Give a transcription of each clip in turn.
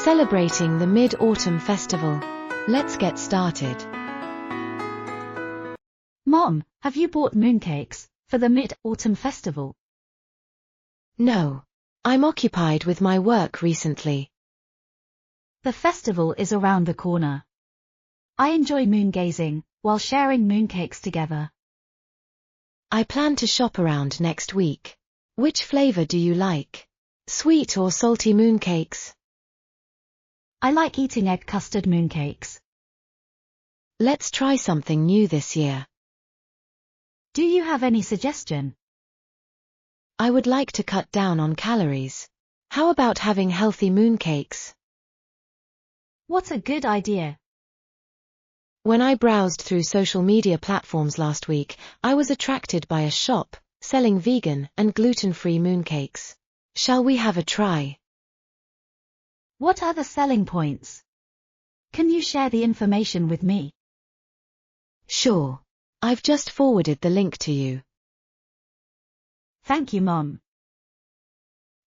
Celebrating the Mid-Autumn Festival. Let's get started. Mom, have you bought mooncakes for the Mid-Autumn Festival? No. I'm occupied with my work recently. The festival is around the corner. I enjoy moongazing while sharing mooncakes together. I plan to shop around next week. Which flavor do you like? Sweet or salty mooncakes? I like eating egg custard mooncakes. Let's try something new this year. Do you have any suggestion? I would like to cut down on calories. How about having healthy mooncakes? What a good idea. When I browsed through social media platforms last week, I was attracted by a shop selling vegan and gluten-free mooncakes. Shall we have a try? What are the selling points? Can you share the information with me? Sure. I've just forwarded the link to you. Thank you, Mom.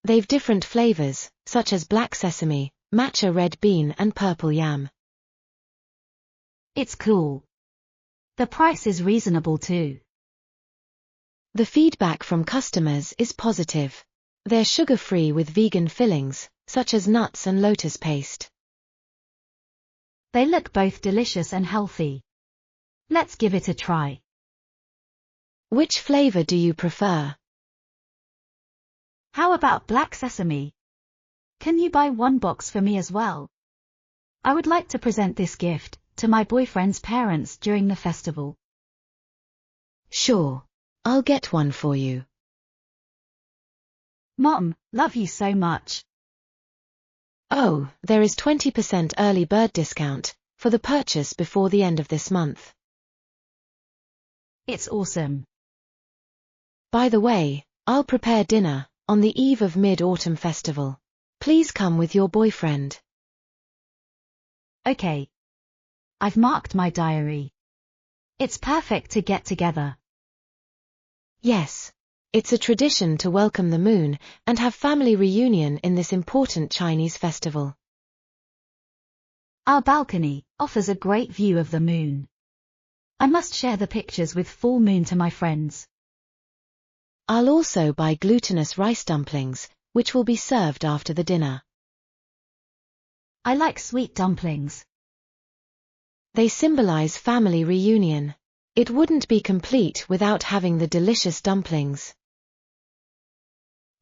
They've different flavors, such as black sesame, matcha red bean and purple yam. It's cool. The price is reasonable too. The feedback from customers is positive. They're sugar-free with vegan fillings, such as nuts and lotus paste. They look both delicious and healthy. Let's give it a try. Which flavor do you prefer? How about black sesame? Can you buy one box for me as well? I would like to present this gift to my boyfriend's parents during the festival. Sure. I'll get one for you. Mom, love you so much. Oh, there is 20% early bird discount for the purchase before the end of this month. It's awesome. By the way, I'll prepare dinner on the eve of Mid-Autumn Festival. Please come with your boyfriend. Okay. I've marked my diary. It's perfect to get together. Yes. It's a tradition to welcome the moon and have family reunion in this important Chinese festival. Our balcony offers a great view of the moon. I must share the pictures with full moon to my friends. I'll also buy glutinous rice dumplings, which will be served after the dinner. I like sweet dumplings. They symbolize family reunion. It wouldn't be complete without having the delicious dumplings.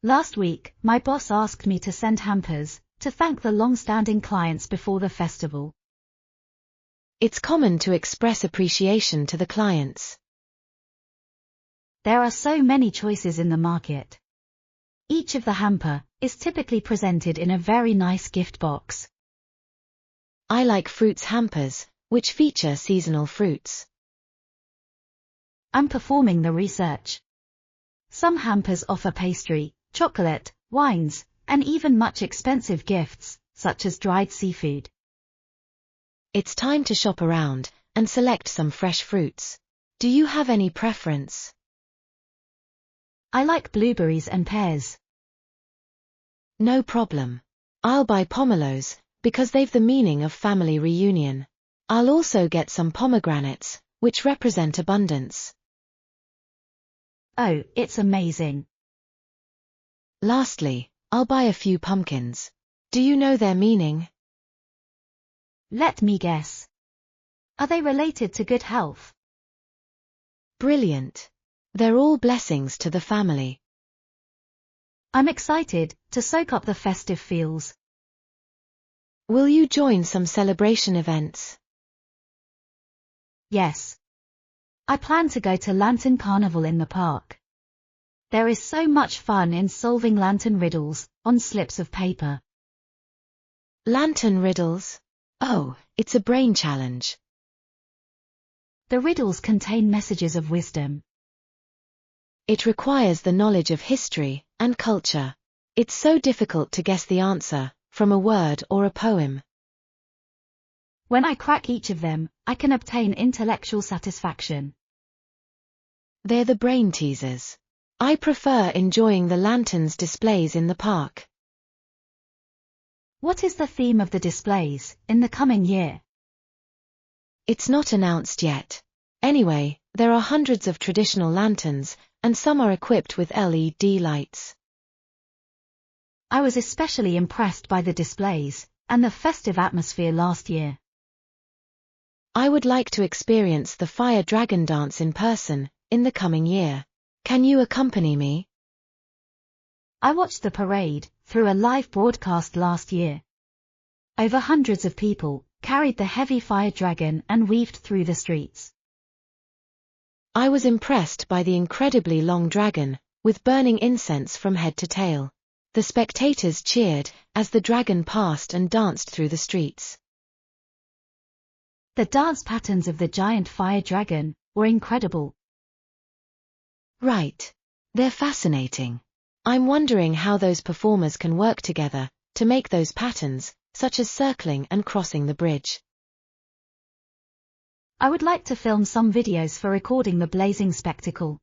Last week, my boss asked me to send hampers to thank the long-standing clients before the festival. It's common to express appreciation to the clients. There are so many choices in the market. Each of the hamper is typically presented in a very nice gift box. I like fruits hampers, which feature seasonal fruits. I'm performing the research. Some hampers offer pastry, chocolate, wines, and even much expensive gifts, such as dried seafood. It's time to shop around and select some fresh fruits. Do you have any preference? I like blueberries and pears. No problem. I'll buy pomelos, because they've the meaning of family reunion. I'll also get some pomegranates, which represent abundance. Oh, it's amazing. Lastly, I'll buy a few pumpkins. Do you know their meaning? Let me guess. Are they related to good health? Brilliant. They're all blessings to the family. I'm excited to soak up the festive feels. Will you join some celebration events? Yes. I plan to go to Lantern Carnival in the park. There is so much fun in solving lantern riddles on slips of paper. Lantern riddles? Oh, it's a brain challenge. The riddles contain messages of wisdom. It requires the knowledge of history and culture. It's so difficult to guess the answer from a word or a poem. When I crack each of them, I can obtain intellectual satisfaction. They're the brain teasers. I prefer enjoying the lanterns displays in the park. What is the theme of the displays in the coming year? It's not announced yet. Anyway, there are hundreds of traditional lanterns, and some are equipped with LED lights. I was especially impressed by the displays and the festive atmosphere last year. I would like to experience the fire dragon dance in person in the coming year. Can you accompany me? I watched the parade through a live broadcast last year. Over hundreds of people carried the heavy fire dragon and weaved through the streets. I was impressed by the incredibly long dragon, with burning incense from head to tail. The spectators cheered as the dragon passed and danced through the streets. The dance patterns of the giant fire dragon were incredible. Right. They're fascinating. I'm wondering how those performers can work together to make those patterns, such as circling and crossing the bridge. I would like to film some videos for recording the blazing spectacle.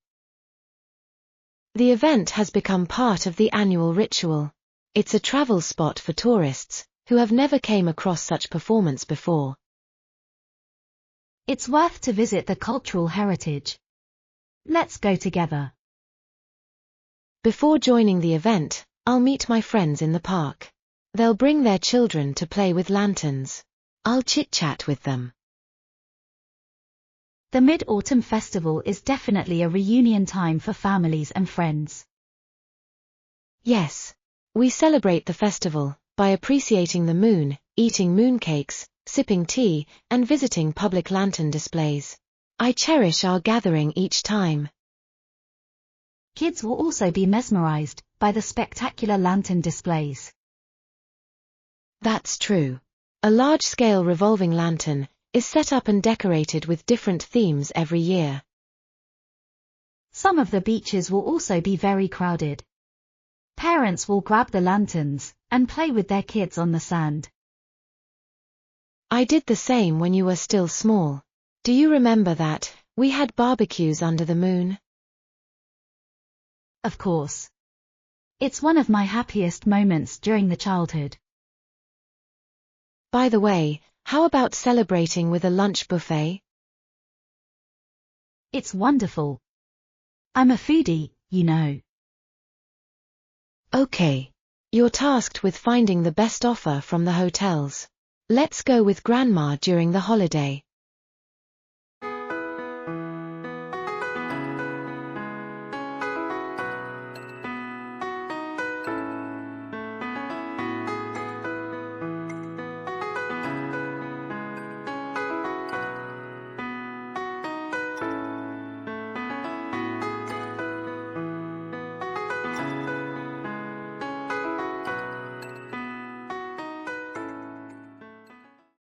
The event has become part of the annual ritual. It's a travel spot for tourists who have never came across such performance before. It's worth to visit the cultural heritage. Let's go together. Before joining the event, I'll meet my friends in the park. They'll bring their children to play with lanterns. I'll chit-chat with them. The Mid-Autumn Festival is definitely a reunion time for families and friends. Yes. We celebrate the festival by appreciating the moon, eating mooncakes, sipping tea, and visiting public lantern displays. I cherish our gathering each time. Kids will also be mesmerized by the spectacular lantern displays. That's true. A large-scale revolving lantern is set up and decorated with different themes every year. Some of the beaches will also be very crowded. Parents will grab the lanterns and play with their kids on the sand. I did the same when you were still small. Do you remember that we had barbecues under the moon? Of course. It's one of my happiest moments during the childhood. By the way, how about celebrating with a lunch buffet? It's wonderful. I'm a foodie, you know. Okay. You're tasked with finding the best offer from the hotels. Let's go with Grandma during the holiday.